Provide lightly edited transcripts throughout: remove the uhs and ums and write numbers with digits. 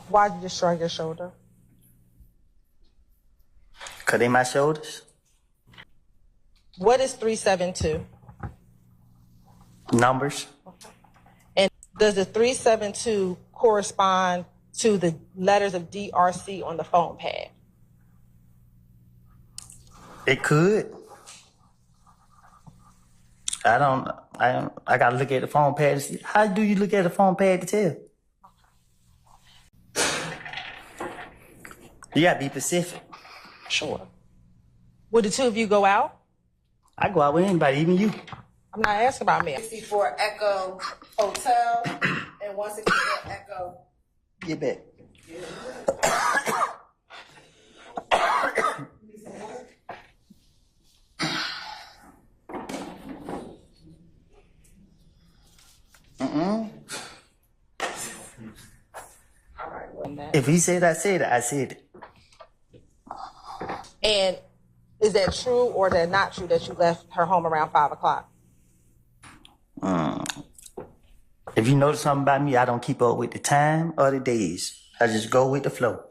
Why did you shrug your shoulder? Cause they my shoulders. What is 372? Numbers. And does the 372 correspond to the letters of DRC on the phone pad? It could. I gotta look at the phone pad to see. How do you look at the phone pad to tell? You gotta be specific. Sure. Would the two of you go out? I go out with anybody, even you. I'm not asking about me. 64 Echo Hotel and 164 Echo. Get back. If he said I said it, I said it. And is that true or that not true that you left her home around 5 o'clock? If you notice something about me, I don't keep up with the time or the days. I just go with the flow.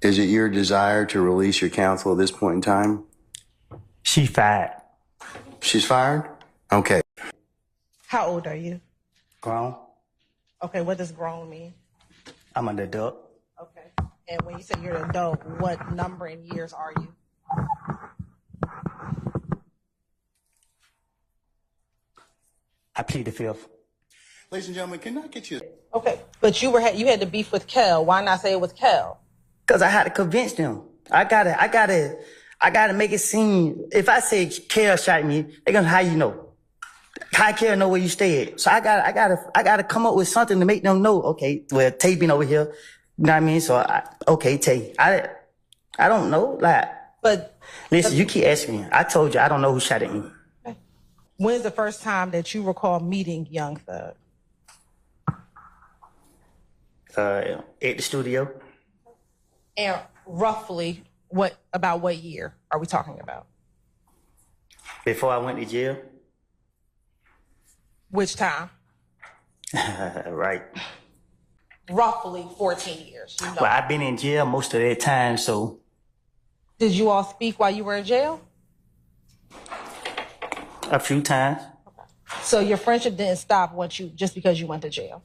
Is it your desire to release your counsel at this point in time? She fired. She's fired? Okay. How old are you? Grown. Okay, what does grown mean? I'm an adult. Okay. And when you say you're an adult, what number in years are you? I plead the fifth. Ladies and gentlemen, can I get you? Okay, but you had the beef with Kel. Why not say it was Kel? Cause I had to convince them. I gotta make it seem. If I say Kel shot me, they gonna how you know. How Kel know where you stay at? So I gotta come up with something to make them know. Okay, well, Tay been over here. You know what I mean? So okay, Tay. I don't know. Like, but listen, you keep asking me. I told you I don't know who shot at me. Okay. When's the first time that you recall meeting Young Thug? At the studio. And roughly, what year are we talking about? Before I went to jail. Which time? Right. Roughly 14 years. You know. Well, I've been in jail most of that time, so. Did you all speak while you were in jail? A few times. Okay. So your friendship didn't stop just because you went to jail?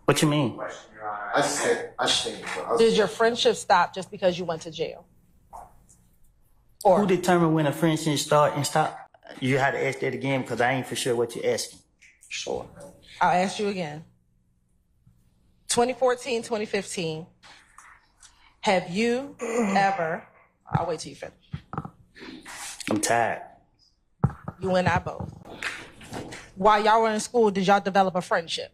What you mean? Did your friendship stop just because you went to jail? Or who determined when a friendship start and stop? You had to ask that again because I ain't for sure what you're asking. Sure. I'll ask you again. 2014, 2015, have you ever, I'll wait till you finish. I'm tired. You and I both. While y'all were in school, did y'all develop a friendship?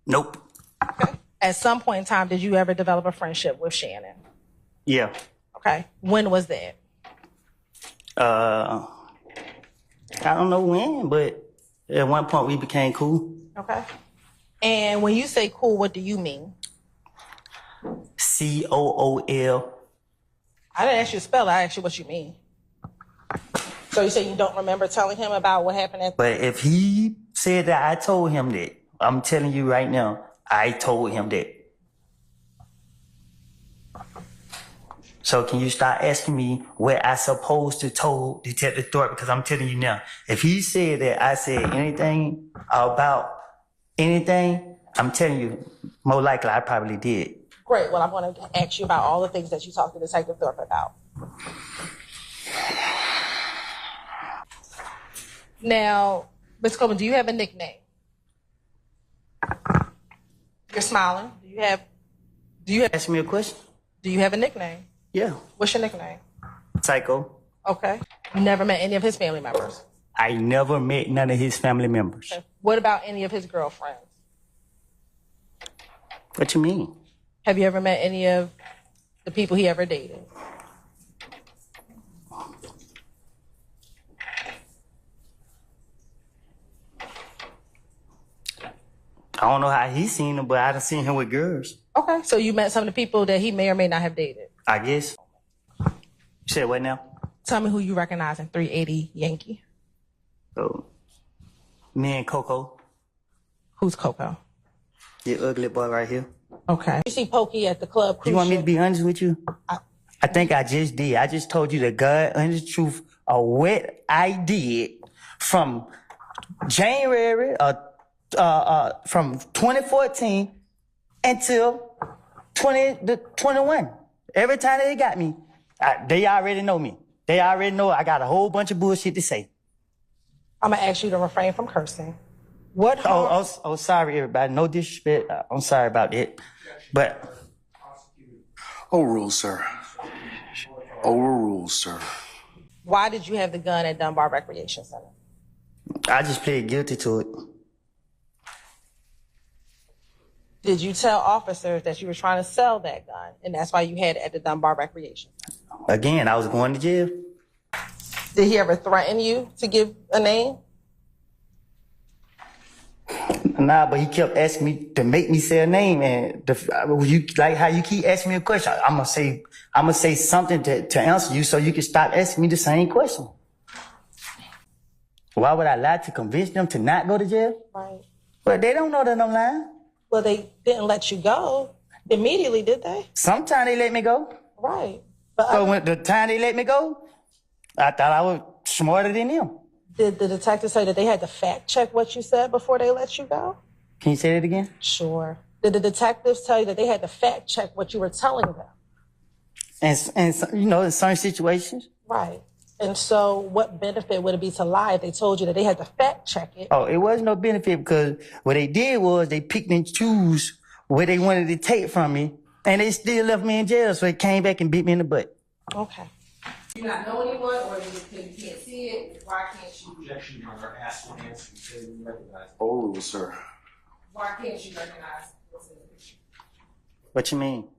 Nope. Okay. At some point in time, did you ever develop a friendship with Shannon? Yeah. Okay. When was that? I don't know when, but at one point we became cool. Okay. And when you say cool, what do you mean? COOL. I didn't ask you to spell it. I asked you what you mean. So you say you don't remember telling him about what happened at... But if he said that I told him that, I'm telling you right now, I told him that. So can you start asking me what I supposed to told Detective Thorpe? Because I'm telling you now, if he said that I said anything about anything, I'm telling you, more likely I probably did. Great. Well, I'm going to ask you about all the things that you talked to Detective Thorpe about. Now, Ms. Coleman, do you have a nickname? You're smiling. Do you have? Ask me a question. Do you have a nickname? Yeah. What's your nickname? Psycho. Okay. You never met any of his family members? I never met none of his family members. Okay. What about any of his girlfriends? What you mean? Have you ever met any of the people he ever dated? I don't know how he's seen him, but I done seen him with girls. Okay, so you met some of the people that he may or may not have dated. I guess. You said what now? Tell me who you recognize in 380 Yankee. Oh, me and Coco. Who's Coco? The ugly boy right here. Okay. You see Pokey at the club. You want me to be honest with you? I think I just did. I just told you the God honest truth of what I did from January from 2014 until 2021. Every time they got me, they already know me. They already know I got a whole bunch of bullshit to say. I'm gonna ask you to refrain from cursing. What harm? Oh, sorry, everybody. No disrespect. I'm sorry about that. But Overruled, sir. Overruled, sir. Why did you have the gun at Dunbar Recreation Center? I just plead guilty to it. Did you tell officers that you were trying to sell that gun, and that's why you had it at the Dunbar Recreation Center? Again, I was going to jail. Did he ever threaten you to give a name? Nah, but he kept asking me to make me say a name, and you like how you keep asking me a question. I'm gonna say something to answer you, so you can stop asking me the same question. Why would I lie to convince them to not go to jail? Right. But they don't know that I'm lying. Well, they didn't let you go immediately, did they? Sometimes they let me go. Right. But when the time they let me go, I thought I was smarter than them. Did the detective say that they had to fact check what you said before they let you go? Can you say that again? Sure. Did the detectives tell you that they had to fact check what you were telling them? And you know, in certain situations. Right. And so what benefit would it be to lie if they told you that they had to fact check it? Oh, it wasn't no benefit because what they did was they picked and choose what they wanted to take from me, and they still left me in jail, so they came back and beat me in the butt. Okay. Do you not know anyone, or you can't see it? Why can't you? Objection, Your Honor. Ask and answer until you recognize it. Overruled, sir. Why can't you recognize what's in the picture? What you mean?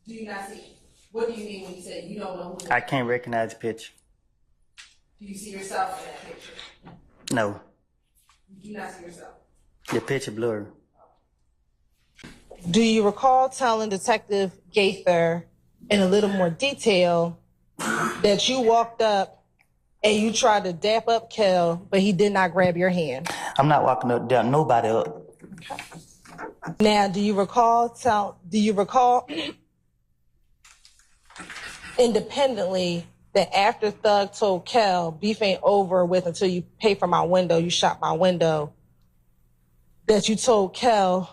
Do you not see it? What do you mean when you say you don't know who? I can't recognize the picture. Do you see yourself in that picture? No, You do not see yourself. the picture blurry. Do you recall telling Detective Gaither in a little more detail that you walked up and you tried to dap up Kel, but he did not grab your hand? I'm not walking up down nobody up. Now, do you recall independently that after Thug told Kel, beef ain't over with until you pay for my window, you shot my window, that you told Kel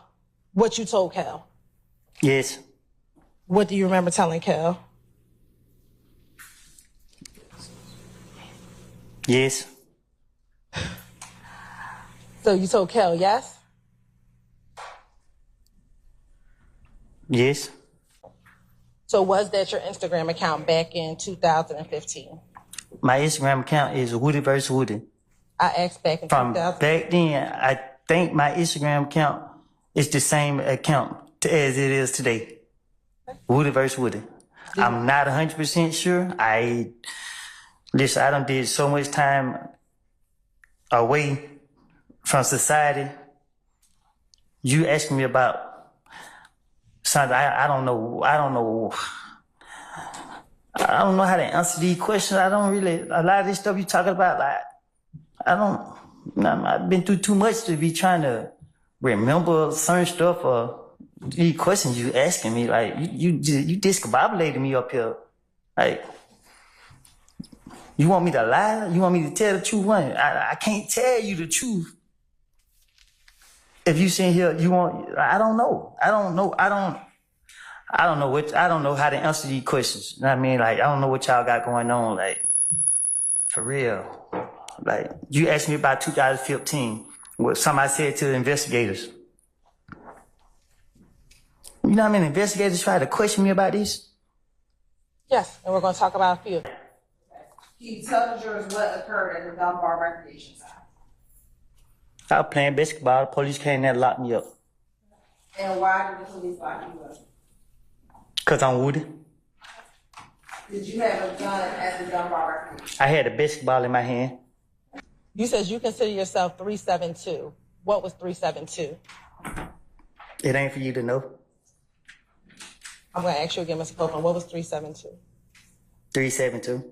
what you told Kel? Yes. What do you remember telling Kel? Yes. So you told Kel, yes? Yes. So was that your Instagram account back in 2015? My Instagram account is Woody vs. Woody. I asked back in From 2000. back then, I think my Instagram account is the same account as it is today. Woody vs. Woody. I'm not 100% sure. I done did so much time away from society. You asking me about something I don't know. I don't know how to answer these questions. A lot of this stuff you talking about, like, I've been through too much to be trying to remember certain stuff or these questions you asking me. Like, you discombobulated me up here. Like, you want me to lie? You want me to tell the truth? I can't tell you the truth. If you sit here, I don't know. I don't know how to answer these questions. You know what I mean? Like, I don't know what y'all got going on. Like, for real. Like, you asked me about 2015, what somebody said to the investigators. You know how many investigators tried to question me about this? Yes, and we're going to talk about a few. Can you tell the jurors what occurred at the Dunbar Recreation Center? I was playing basketball. The police came there and locked me up. And why did the police lock you up? Because I'm Woody. Did you have a gun at the Dunbar Recreation? I had a basketball in my hand. You said you consider yourself 372. What was 372? It ain't for you to know. I'm going to ask you again, Mr. Copeland. What was 372? 372.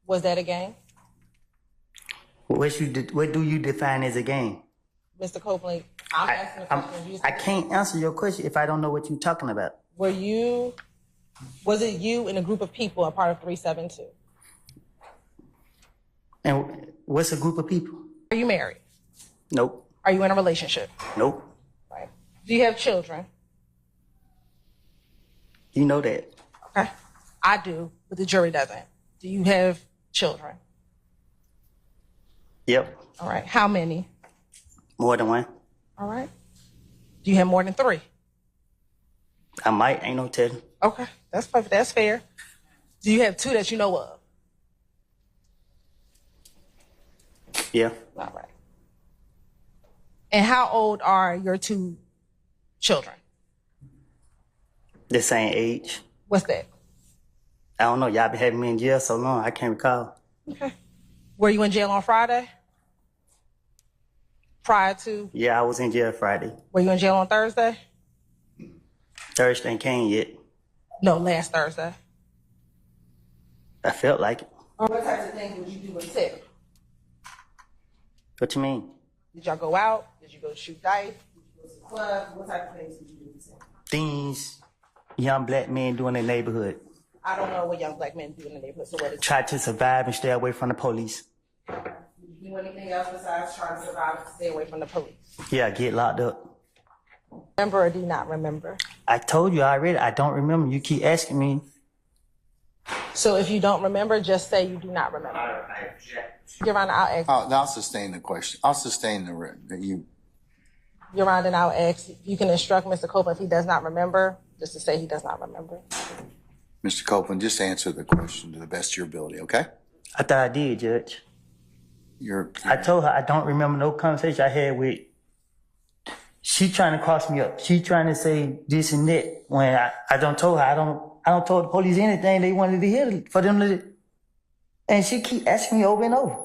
Was that a gang? What do you define as a gang? Mr. Copeland, I'm asking a question. I can't answer your question if I don't know what you're talking about. Was it you and a group of people a part of 372? And what's a group of people? Are you married? Nope. Are you in a relationship? Nope. Right. Do you have children? You know that. Okay. I do, but the jury doesn't. Do you have children? Yep. All right. How many? More than one. All right. Do you have more than 3? I might. Ain't no telling. Okay. That's perfect. That's fair. Do you have 2 that you know of? Yeah. All right. And how old are your 2 children? The same age. What's that? I don't know. Y'all been having me in jail so long, I can't recall. Okay. Were you in jail on Friday? Prior to? Yeah, I was in jail Friday. Were you in jail on Thursday? Thursday ain't came yet. No, last Thursday. I felt like it. What types of things would you do with Tip? What you mean? Did y'all go out? Did you go shoot dice? Did you go to the club? What type of things did you do with Tip? Things young black men do in the neighborhood. I don't know what young black men do in the neighborhood, so what is Try to survive and stay away from the police. Did you do anything else besides trying to survive and stay away from the police? Yeah, get locked up. Remember or do you not remember? I told you already, I don't remember. You keep asking me. So if you don't remember, just say you do not remember. I object. Your Honor, I'll ask. I'll sustain the question. I'll sustain that you. Your Honor, then I'll ask. You can instruct Mr. Copeland if he does not remember, just to say he does not remember. Mr. Copeland, just answer the question to the best of your ability, okay? I thought I did, Judge. I told her I don't remember no conversation I had with. She trying to cross me up. She trying to say this and that when I don't told her I don't told the police anything they wanted to hear for them to. And she keep asking me over and over.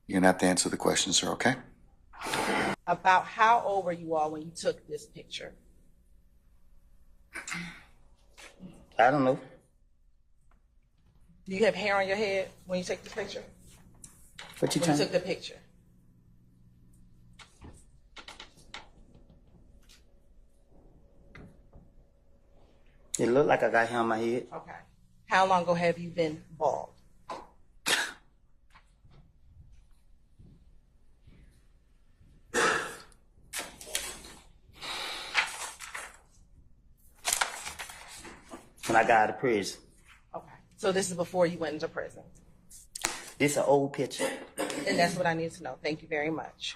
You're gonna have to answer the question, sir, okay? About how old were you all when you took this picture? I don't know. Do you have hair on your head when you take this picture? What you When trying you took the picture? It looked like I got hair on my head. Okay. How long ago have you been bald? When I got out of prison. Okay. So this is before you went into prison. This is an old picture. And that's what I need to know. Thank you very much.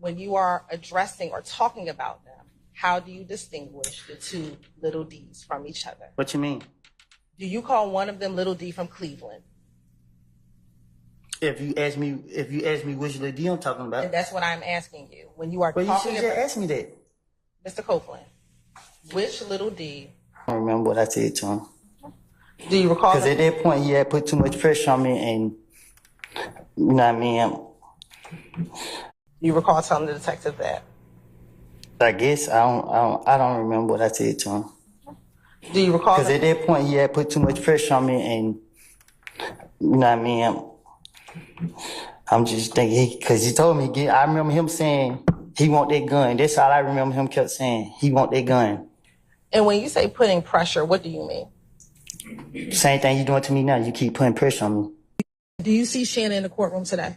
When you are addressing or talking about them, how do you distinguish the 2 little D's from each other? What you mean? Do you call one of them Little D from Cleveland? If you ask me which little D I'm talking about. And that's what I'm asking you. When you are Well, you talking should just about ask me that. Mr. Copeland, which Little D I don't remember what I said to him. do you recall? Because at that point, he had put too much pressure on me, and you know what I mean. Do you recall telling the detective that? I guess I don't remember what I said to him. Do you recall? Because at that point, he had put too much pressure on me, and you know what I mean. I'm just thinking because he told me. I remember him saying he want that gun. That's all I remember him kept saying. He want that gun. And when you say putting pressure, what do you mean? Same thing you doing to me now. You keep putting pressure on me. Do you see Shannon in the courtroom today?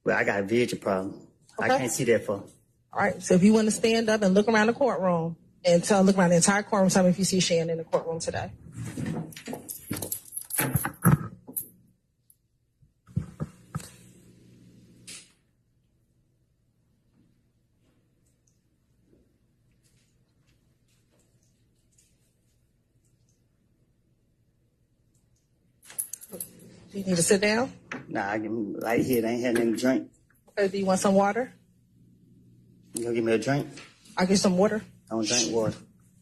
Well, I got a vision problem. Okay. I can't see that far. All right. So if you want to stand up and look around the courtroom and look around the entire courtroom, tell me if you see Shannon in the courtroom today. Do you need to sit down? Nah, I can right here. They ain't had nothing to drink. Okay. Do you want some water? You gonna give me a drink? I'll get some water. I don't drink water.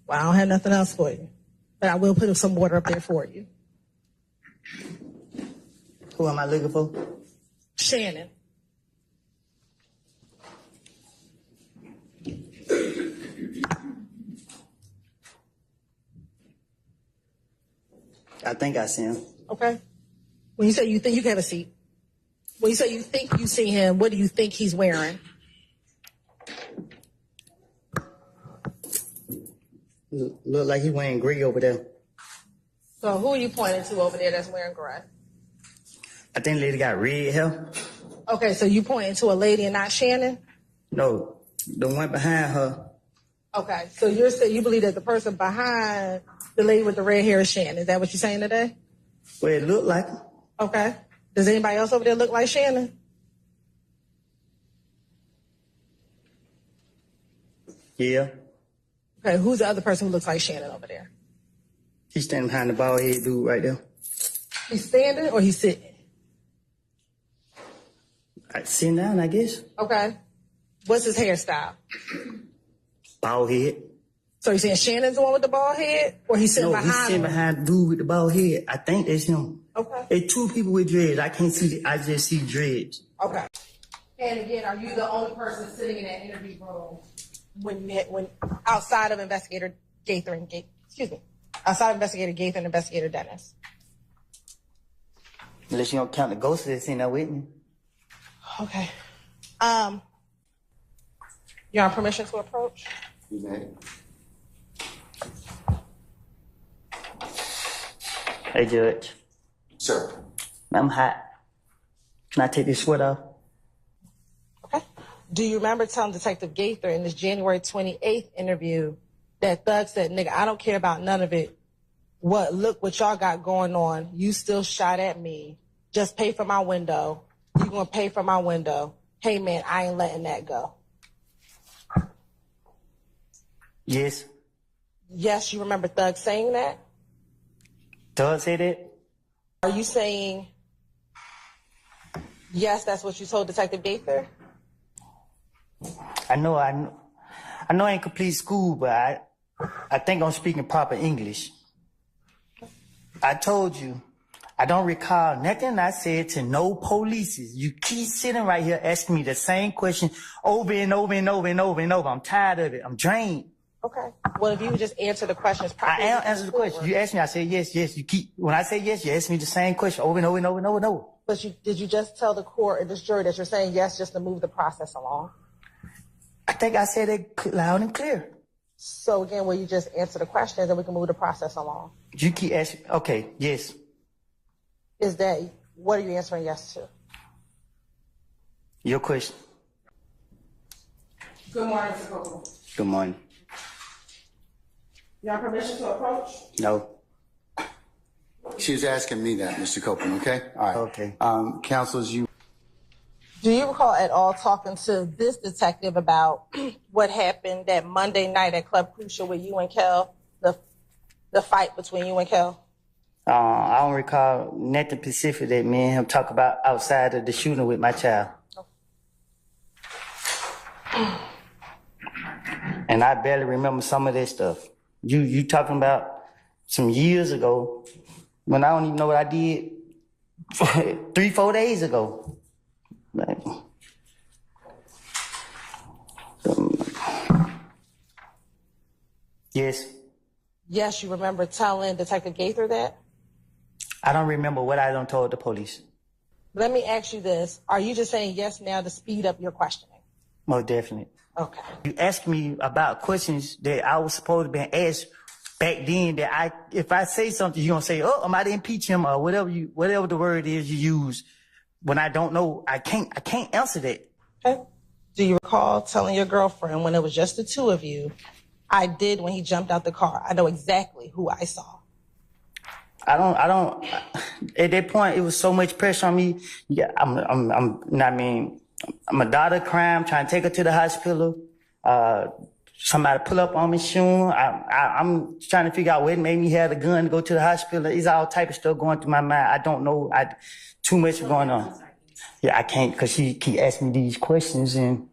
Well, I don't have nothing else for you. But I will put some water up there for you. Who am I looking for? Shannon. I think I see him. Okay. When you say you think you can have a seat. When you say you think you see him, what do you think he's wearing? Look like he wearing gray over there. So who are you pointing to over there that's wearing gray? I think the lady got red hair. Okay, so you pointing to a lady and not Shannon? No, the one behind her. Okay, so you're saying you believe that the person behind the lady with the red hair is Shannon. Is that what you're saying today? Well, it looked like her. Okay. Does anybody else over there look like Shannon? Yeah. Okay, who's the other person who looks like Shannon over there? He's standing behind the bald head dude right there. He's standing or he's sitting? Sitting down, I guess. Okay. What's his hairstyle? Bald head. So you're saying Shannon's the one with the bald head? Or he's sitting behind he's sitting him? behind the dude with the bald head. I think that's him. Okay. It's two people with dreads. I can't see, I just see dreads. Okay. And again, are you the only person sitting in that interview room when outside of Investigator Gaither and outside of Investigator Gaither and Investigator Dennis? Unless you don't count the ghosts that's in there with me. Okay. You're on permission to approach? You may. Hey, Judge. Sir. I'm hot. Can I take this sweater off? Okay. Do you remember telling Detective Gaither in this January 28th interview that Thug said, nigga, I don't care about none of it. Look what y'all got going on. You still shot at me. Just pay for my window. You gonna pay for my window. Hey man, I ain't letting that go. Yes. Yes, you remember Thug saying that? Thug said it? Are you saying, yes, that's what you told Detective Gaither? I know I ain't complete school, but I think I'm speaking proper English. I told you, I don't recall nothing I said to no police. You keep sitting right here asking me the same question over and over and over and over and over. I'm tired of it. I'm drained. Okay. Well, if you would just answer the questions properly. I am answering the question. You asked me, I said yes, yes. When I say yes, you ask me the same question over and over and over and over and over. But did you just tell the court or this jury that you're saying yes just to move the process along? I think I said it loud and clear. So again, will you just answer the questions and we can move the process along? You keep asking, okay, yes. What are you answering yes to? Your question. Good morning, Mr. Copeland. Good morning. You have permission to approach? No. She was asking me that, Mr. Copeland, okay? All right. Okay. Counsels, you. Do you recall at all talking to this detective about what happened that Monday night at Club Crucial with you and Kel, the fight between you and Kel? I don't recall nothing specific that me and him talk about outside of the shooting with my child. And I barely remember some of that stuff. You talking about some years ago when I don't even know what I did 3-4 days ago. Like, yes. Yes, you remember telling Detective Gaither that? I don't remember what I done told the police. Let me ask you this. Are you just saying yes now to speed up your questioning? Most definitely. Okay. You asked me about questions that I was supposed to be asked back then that if I say something, you're going to say, oh, I'm about to impeach him or whatever the word is you use. When I don't know, I can't answer that. Okay. Do you recall telling your girlfriend when it was just the two of you, I did when he jumped out the car. I know exactly who I saw. I don't, at that point, it was so much pressure on me. Yeah, I'm a daughter crying, trying to take her to the hospital. Somebody pull up on me soon. I'm trying to figure out what made me have the gun to go to the hospital. It's all type of stuff going through my mind. I don't know. Too much going on. Yeah, I can't because she keep asking me these questions and.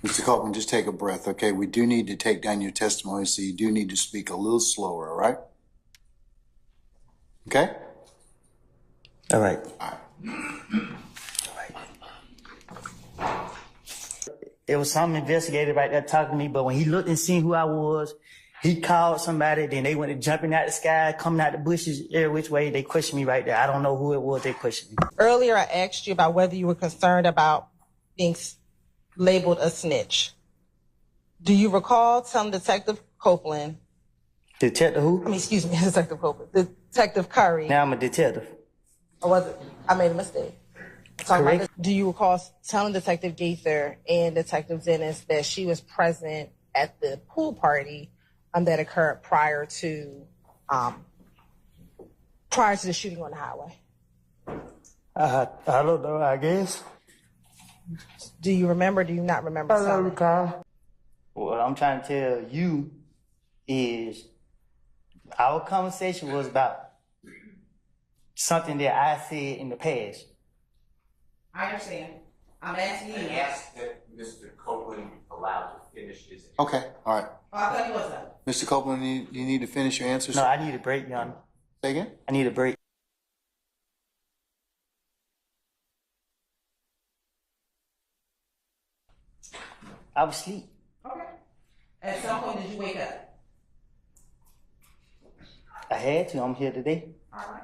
Mr. Copeland, just take a breath, okay? We do need to take down your testimony, so you do need to speak a little slower, all right? Okay? All right. All right. It was some investigator right there talking to me, but when he looked and seen who I was, He called somebody, then they went jumping out the sky, coming out the bushes, every which way. They questioned me right there. I don't know who it was they questioned me. Earlier, I asked you about whether you were concerned about being labeled a snitch. Do you recall telling Detective Copeland? Detective who? Excuse me, Detective Copeland. Detective Curry. Now I'm a detective. Or was it? I made a mistake. Correct. Do you recall telling Detective Gaither and Detective Dennis that she was present at the pool party that occurred prior to the shooting on the highway? I don't know, I guess. Do you remember? Do you not remember? I don't recall. What I'm trying to tell you is our conversation was about something that I said in the past. I understand. I'm asking you. I asked that Mr. Copeland be allowed to finish his. Okay, all right. Oh, I thought he was up. Mr. Copeland, you need to finish your answers? No, I need a break, Gunna. Say again? I need a break. I was asleep. Okay. At some point, did you wake up? I had to. I'm here today. All right.